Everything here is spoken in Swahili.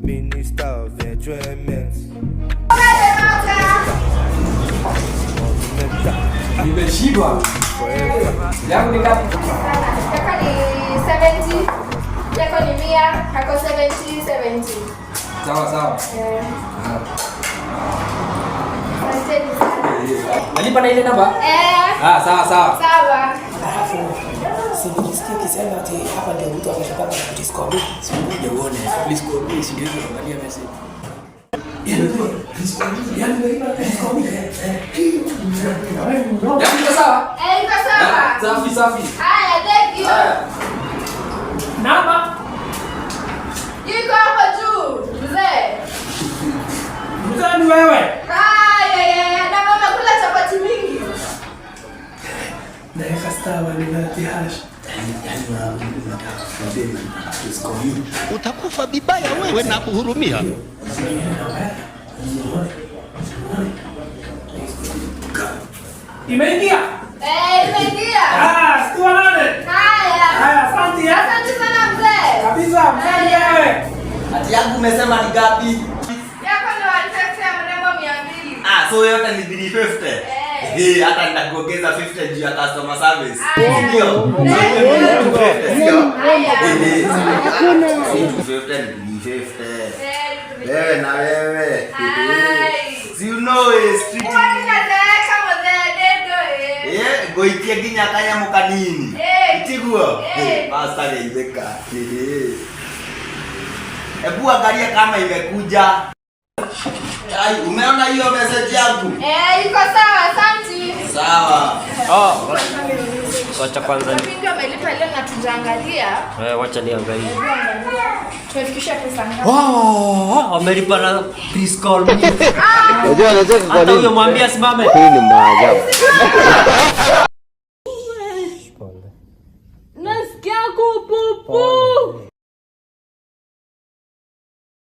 minister of enjoyment. Nimeshiba. Yangu ni ngapi? Yako ni 70. Yako ni 100. Yako 70. Sawa. Asante sana. Nalipa na ile namba? Sawa. Sawa. Sikisikia kisema ati hapa ndio mtu ameshapanga na kudiscover. Sikuja uone. Please call me, si ndio angalia message. Safi. Haya, thank you. Namba? Yuko hapo juu, mzee. Mzee ni wewe. Haya, na mama kula chapati mingi. Na yakastaba ni lati hash. Utakufa vibaya wewe na kuhurumia. Imeingia? Imeingia. Sikuwa nane. Haya, asante. asante sana mzee. Kabisa, mzee wewe. Ati yangu umesema ni gapi? Yako ni 150 ya mrembo 200. So yote ni 350. Hata nitakuongeza 50 juu ya customer service. Ndio. Wewe na wewe. Si you know street. Goitie ginya kanya mukanini. Itiguo. Basta leibeka. Ebu angalia kama imekuja. Ai, umeona hiyo message yangu? Iko sawa, asante. Sawa. Wacha kwanza ni. Ndio umelipa leo na tujaangalia. Wacha niangalie. Tumefikisha pesa ngapi? Amelipa na please call me. Unajua anacheka kwa Hata nini? huyo mwambie asimame. Hii ni maajabu.